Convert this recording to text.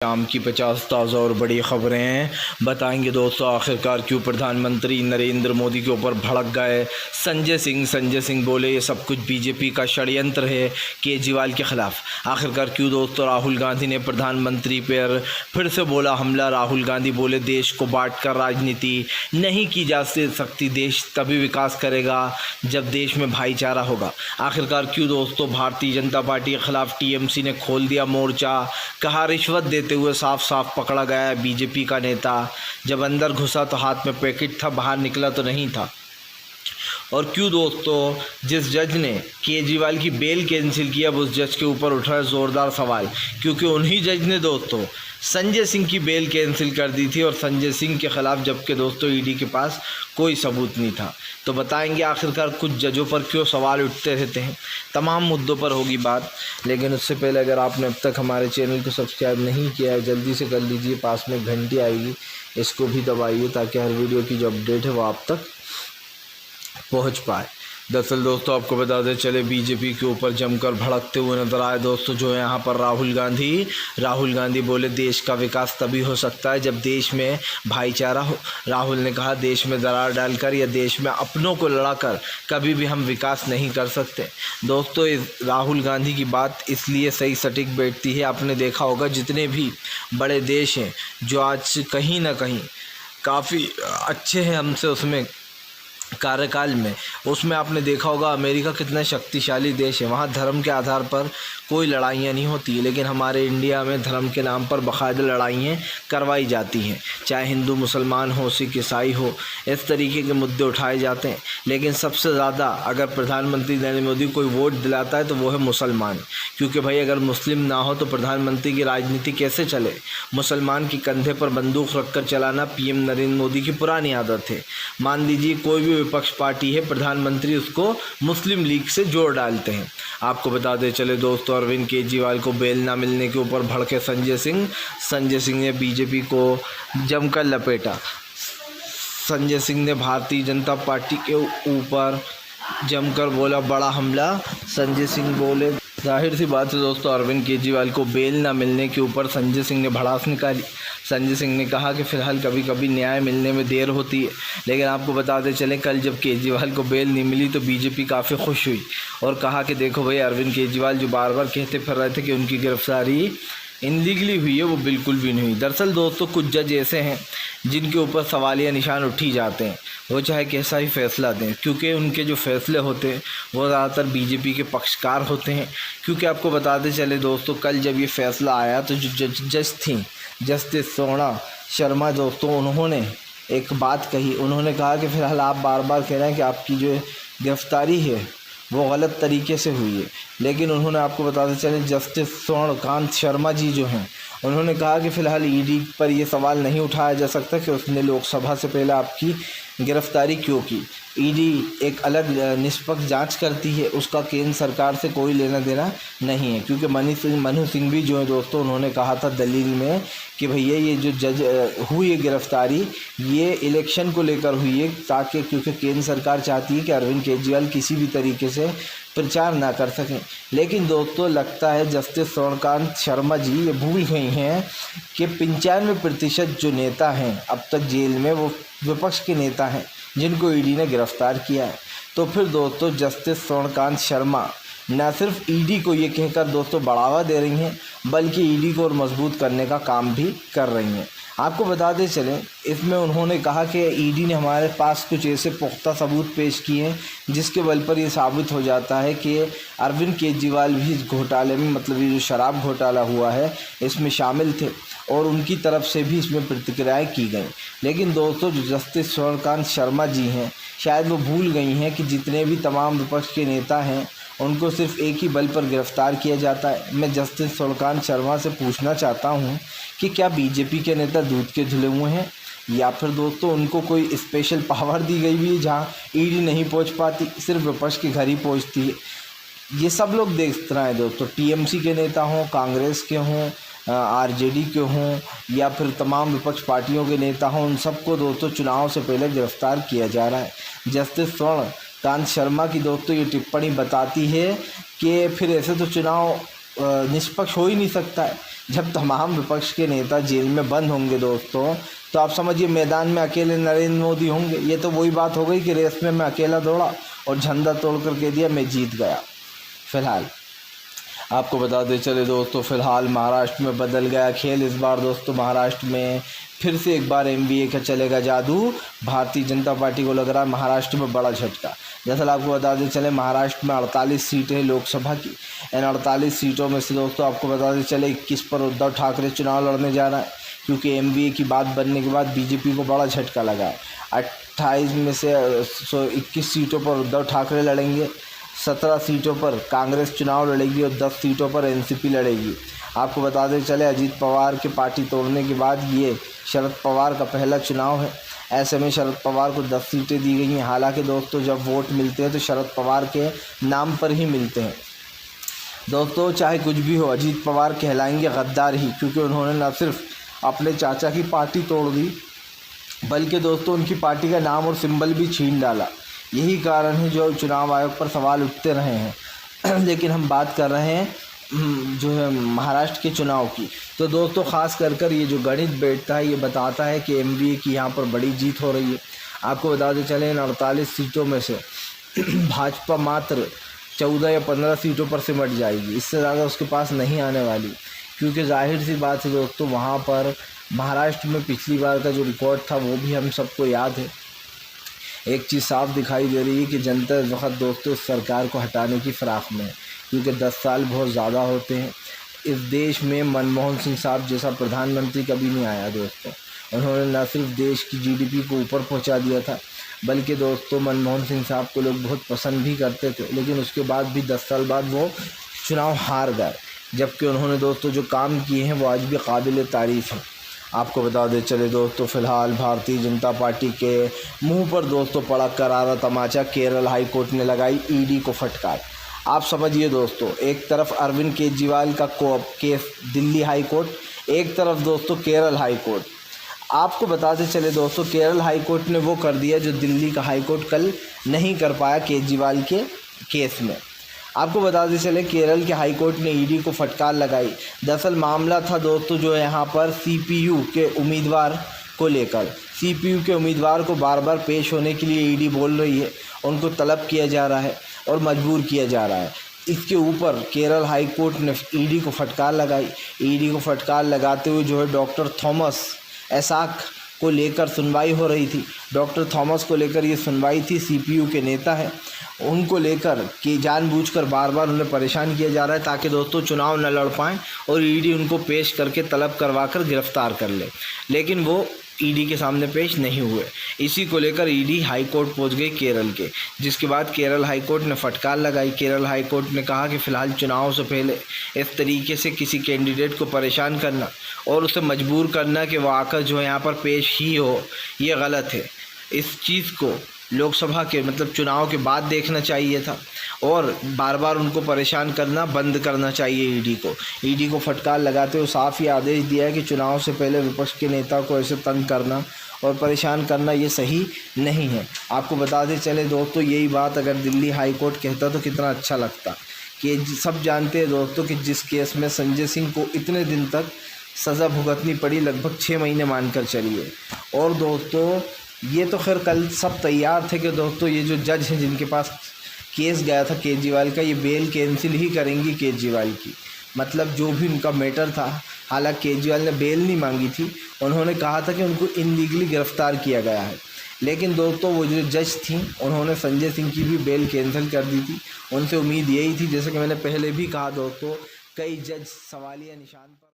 शाम की 50 ताज़ा और बड़ी खबरें हैं। बताएंगे दोस्तों आखिरकार क्यों प्रधानमंत्री नरेंद्र मोदी के ऊपर भड़क गए संजय सिंह बोले ये सब कुछ बीजेपी का षड्यंत्र है केजरीवाल के खिलाफ। आखिरकार क्यों दोस्तों राहुल गांधी ने प्रधानमंत्री पर फिर से बोला हमला। राहुल गांधी बोले देश को बांटकर राजनीति नहीं की जा सकती, देश तभी विकास करेगा जब देश में भाईचारा होगा। आखिरकार क्यों दोस्तों भारतीय जनता पार्टी के खिलाफ टीएमसी ने खोल दिया मोर्चा। कहा रिश्वत देते हुए साफ साफ पकड़ा गया बीजेपी का नेता। जब अंदर घुसा तो हाथ में पैकेट था, बाहर निकला तो नहीं था। और क्यों दोस्तों जिस जज ने केजरीवाल की बेल कैंसिल किया उस जज के ऊपर उठ रहा है ज़ोरदार सवाल, क्योंकि उन्हीं जज ने दोस्तों संजय सिंह की बेल कैंसिल कर दी थी और संजय सिंह के खिलाफ, जबकि दोस्तों ईडी के पास कोई सबूत नहीं था। तो बताएंगे आखिरकार कुछ जजों पर क्यों सवाल उठते रहते हैं। तमाम मुद्दों पर होगी बात, लेकिन उससे पहले अगर आपने अब तक हमारे चैनल को सब्सक्राइब नहीं किया है जल्दी से कर लीजिए। पास में घंटी आएगी, इसको भी दबाइए ताकि हर वीडियो की जो अपडेट है वो आप तक पहुंच पाए। दरअसल दोस्तों आपको बता दें चले बीजेपी के ऊपर जमकर भड़कते हुए नजर आए दोस्तों जो है यहाँ पर राहुल गांधी बोले देश का विकास तभी हो सकता है जब देश में भाईचारा हो। राहुल ने कहा देश में दरार डालकर या देश में अपनों को लड़ाकर कभी भी हम विकास नहीं कर सकते। दोस्तों इस राहुल गांधी की बात इसलिए सही सटीक बैठती है। आपने देखा होगा जितने भी बड़े देश हैं जो आज कहीं ना कहीं काफ़ी अच्छे हैं हमसे उसमें कार्यकाल में, उसमें आपने देखा होगा अमेरिका कितना शक्तिशाली देश है, वहाँ धर्म के आधार पर कोई लड़ाइयाँ नहीं होती। लेकिन हमारे इंडिया में धर्म के नाम पर बाकायदा लड़ाइयाँ करवाई जाती हैं, चाहे हिंदू मुसलमान हो सिख ईसाई हो, इस तरीके के मुद्दे उठाए जाते हैं। लेकिन सबसे ज़्यादा अगर प्रधानमंत्री नरेंद्र मोदी कोई वोट दिलाता है तो वो है मुसलमान, क्योंकि भाई अगर मुस्लिम ना हो तो प्रधानमंत्री की राजनीति कैसे चले। मुसलमान के कंधे पर बंदूक रखकर चलाना पीएम नरेंद्र मोदी की पुरानी आदत है। मान लीजिए कोई भी विपक्ष पार्टी है, प्रधानमंत्री उसको मुस्लिम लीग से जोड़ डालते हैं। आपको बता दें चले दोस्तों अरविंद केजरीवाल को बेल ना मिलने के ऊपर भड़के संजय सिंह ने बीजेपी को जमकर लपेटा। संजय सिंह ने भारतीय जनता पार्टी के ऊपर जमकर बोला बड़ा हमला। संजय सिंह बोले जाहिर सी बात है दोस्तों अरविंद केजरीवाल को बेल ना मिलने के ऊपर संजय सिंह ने भड़ास निकाली। संजय सिंह ने कहा कि फ़िलहाल कभी कभी न्याय मिलने में देर होती है, लेकिन आपको बताते चलें कल जब केजरीवाल को बेल नहीं मिली तो बीजेपी काफ़ी खुश हुई और कहा कि देखो भाई अरविंद केजरीवाल जो बार बार कहते फिर रहे थे कि उनकी गिरफ्तारी इनलीगली हुई है, वो बिल्कुल भी नहीं हुई। दरअसल दोस्तों कुछ जज ऐसे हैं जिनके ऊपर सवालिया निशान उठी जाते हैं, वो चाहे कैसा ही फैसला दें, क्योंकि उनके जो फैसले होते हैं वो ज़्यादातर बीजेपी के पक्षकार होते हैं। क्योंकि आपको बताते चले दोस्तों कल जब ये फैसला आया तो जो जज थी जस्टिस सोना शर्मा दोस्तों, उन्होंने एक बात कही। उन्होंने कहा कि फ़िलहाल आप बार बार कह रहे हैं कि आपकी जो गिरफ्तारी है वो गलत तरीके से हुई है, लेकिन उन्होंने आपको बताते चले जस्टिस स्वर्णकांत शर्मा जी जो हैं उन्होंने कहा कि फ़िलहाल ईडी पर ये सवाल नहीं उठाया जा सकता कि उसने लोकसभा से पहले आपकी गिरफ्तारी क्यों की। ईडी एक अलग निष्पक्ष जांच करती है, उसका केंद्र सरकार से कोई लेना देना नहीं है। क्योंकि मनु सिंह भी जो है दोस्तों उन्होंने कहा था दलील में कि भैया ये जो जज हुई है गिरफ्तारी ये इलेक्शन को लेकर हुई है, ताकि क्योंकि केंद्र सरकार चाहती है कि अरविंद केजरीवाल किसी भी तरीके से प्रचार ना कर सकें। लेकिन दोस्तों लगता है जस्टिस स्वर्णकांत शर्मा जी ये भूल गई हैं कि 95% जो नेता हैं अब तक जेल में वो विपक्ष के नेता हैं जिनको ईडी ने गिरफ्तार किया है। तो फिर दोस्तों जस्टिस स्वर्णकांत शर्मा न सिर्फ ईडी को ये कहकर दोस्तों बढ़ावा दे रही हैं बल्कि ईडी को और मजबूत करने का काम भी कर रही हैं। आपको बताते चलें इसमें उन्होंने कहा कि ईडी ने हमारे पास कुछ ऐसे पुख्ता सबूत पेश किए हैं जिसके बल पर यह साबित हो जाता है कि अरविंद केजरीवाल भी इस घोटाले में, मतलब ये जो शराब घोटाला हुआ है इसमें शामिल थे और उनकी तरफ से भी इसमें प्रतिक्रियाएं की गई। लेकिन दोस्तों जो जस्टिस स्वर्णकांत शर्मा जी हैं शायद वो भूल गई हैं कि जितने भी तमाम विपक्ष के नेता हैं उनको सिर्फ एक ही बल पर गिरफ्तार किया जाता है। मैं जस्टिस स्वर्णकांत शर्मा से पूछना चाहता हूँ कि क्या बीजेपी के नेता दूध के धुले हुए हैं या फिर दोस्तों उनको कोई स्पेशल पावर दी गई हुई है जहाँ ईडी नहीं पहुँच पाती, सिर्फ विपक्ष के घर ही पहुँचती है। ये सब लोग देख रहे हैं दोस्तों, टीएमसी के नेता हों, कांग्रेस के हों, आरजेडी के हों या फिर तमाम विपक्ष पार्टियों के नेता हों, उन सबको दोस्तों चुनाव से पहले गिरफ्तार किया जा रहा है। जस्टिस स्वर्णकांत शर्मा की दोस्तों ये टिप्पणी बताती है कि फिर ऐसे तो चुनाव निष्पक्ष हो ही नहीं सकता है। जब तमाम विपक्ष के नेता जेल में बंद होंगे दोस्तों, तो आप समझिए मैदान में अकेले नरेंद्र मोदी होंगे। ये तो वही बात हो गई कि रेस में मैं अकेला दौड़ा और झंडा तोड़ कर कह दिया मैं जीत गया। फिलहाल आपको बता दें चले दोस्तों, फिलहाल महाराष्ट्र में बदल गया खेल। इस बार दोस्तों महाराष्ट्र में फिर से एक बार एमवीए का चलेगा जादू। भारतीय जनता पार्टी को लग रहा है महाराष्ट्र में बड़ा झटका। दरअसल आपको बता दें चले, महाराष्ट्र में 48 सीटें हैं लोकसभा की। इन 48 सीटों में से दोस्तों आपको बता दें चले 21 पर उद्धव ठाकरे चुनाव लड़ने जा रहा है, क्योंकि एमवीए की बात बनने के बाद बीजेपी को बड़ा झटका लगा है। 28 में से 21 सीटों पर उद्धव ठाकरे लड़ेंगे, 17 सीटों पर कांग्रेस चुनाव लड़ेगी और 10 सीटों पर एनसीपी लड़ेगी। आपको बता दें चले, अजीत पवार के पार्टी तोड़ने के बाद ये शरद पवार का पहला चुनाव है। ऐसे में शरद पवार को 10 सीटें दी गई हैं। हालांकि दोस्तों जब वोट मिलते हैं तो शरद पवार के नाम पर ही मिलते हैं। दोस्तों चाहे कुछ भी हो, अजीत पवार कहलाएंगे गद्दार ही, क्योंकि उन्होंने न सिर्फ अपने चाचा की पार्टी तोड़ दी, बल्कि दोस्तों उनकी पार्टी का नाम और सिंबल भी छीन डाला। यही कारण है जो चुनाव आयोग पर सवाल उठते रहे हैं। लेकिन हम बात कर रहे हैं जो है महाराष्ट्र के चुनाव की। तो दोस्तों ख़ास कर ये जो गणित बैठता है ये बताता है कि एमवीए की यहाँ पर बड़ी जीत हो रही है। आपको बता दें चले, इन 48 सीटों में से भाजपा मात्र 14 या 15 सीटों पर सिमट जाएगी। इससे ज़्यादा उसके पास नहीं आने वाली, क्योंकि जाहिर सी बात है दोस्तों वहाँ पर महाराष्ट्र में पिछली बार का जो रिकॉर्ड था वो भी हम सबको याद है। एक चीज़ साफ दिखाई दे रही है कि जनता इस वक्त दोस्तों इस सरकार को हटाने की फ़िराक में है, क्योंकि 10 साल बहुत ज़्यादा होते हैं। इस देश में मनमोहन सिंह साहब जैसा प्रधानमंत्री कभी नहीं आया दोस्तों। उन्होंने न सिर्फ देश की जीडीपी को ऊपर पहुंचा दिया था, बल्कि दोस्तों मनमोहन सिंह साहब को लोग बहुत पसंद भी करते थे। लेकिन उसके बाद भी 10 साल बाद वो चुनाव हार गए, जबकि उन्होंने दोस्तों जो काम किए हैं वो आज भी काबिल तारीफ़ हैं। आपको बता दें चले दोस्तों, फ़िलहाल भारतीय जनता पार्टी के मुंह पर दोस्तों पड़ा करारा तमाचा। केरल हाई कोर्ट ने लगाई ईडी को फटकार। आप समझिए दोस्तों, एक तरफ अरविंद केजरीवाल का केस दिल्ली हाई कोर्ट, एक तरफ दोस्तों केरल हाई कोर्ट। आपको बताते चले दोस्तों, केरल हाई कोर्ट ने वो कर दिया जो दिल्ली का हाई कोर्ट कल नहीं कर पाया केजरीवाल के केस में। आपको बताते चले, केरल के हाई कोर्ट ने ईडी को फटकार लगाई। दरअसल मामला था दोस्तों जो यहाँ पर सीपीयू के उम्मीदवार को लेकर। सीपीयू के उम्मीदवार को बार बार पेश होने के लिए ईडी बोल रही है, उनको तलब किया जा रहा है और मजबूर किया जा रहा है। इसके ऊपर केरल हाई कोर्ट ने ईडी को फटकार लगाई। ईडी को फटकार लगाते हुए जो है डॉक्टर थॉमस ऐसाक को लेकर सुनवाई हो रही थी। डॉक्टर थॉमस को लेकर ये सुनवाई थी। सीपीयू के नेता हैं, उनको लेकर कि जानबूझकर बार बार उन्हें परेशान किया जा रहा है ताकि दोस्तों चुनाव न लड़ पाएँ और ईडी उनको पेश करके तलब करवा कर गिरफ़्तार कर ले। लेकिन वो ईडी के सामने पेश नहीं हुए। इसी को लेकर ईडी हाई कोर्ट पहुंच गई केरल के, जिसके बाद केरल हाई कोर्ट ने फटकार लगाई। केरल हाई कोर्ट ने कहा कि फ़िलहाल चुनाव से पहले इस तरीके से किसी कैंडिडेट को परेशान करना और उसे मजबूर करना कि वो आकर जो है यहाँ पर पेश ही हो, ये गलत है। इस चीज़ को लोकसभा के मतलब चुनाव के बाद देखना चाहिए था और बार बार उनको परेशान करना बंद करना चाहिए ईडी को फटकार लगाते हुए साफ ही आदेश दिया है कि चुनाव से पहले विपक्ष के नेता को ऐसे तंग करना और परेशान करना ये सही नहीं है। आपको बताते चले दोस्तों, यही बात अगर दिल्ली हाई कोर्ट कहता तो कितना अच्छा लगता। कि सब जानते हैं दोस्तों कि जिस केस में संजय सिंह को इतने दिन तक सज़ा भुगतनी पड़ी, लगभग 6 महीने मानकर चलिए। और दोस्तों ये तो खैर कल सब तैयार थे कि दोस्तों ये जो जज हैं जिनके पास केस गया था केजरीवाल का, ये बेल कैंसिल ही करेंगी केजरीवाल की। मतलब जो भी उनका मैटर था, हालांकि केजरीवाल ने बेल नहीं मांगी थी, उन्होंने कहा था कि उनको इनलीगली गिरफ़्तार किया गया है। लेकिन दोस्तों वो जो जज थी उन्होंने संजय सिंह की भी बेल कैंसिल कर दी थी। उनसे उम्मीद यही थी, जैसे कि मैंने पहले भी कहा दोस्तों, कई जज सवालिया निशान पर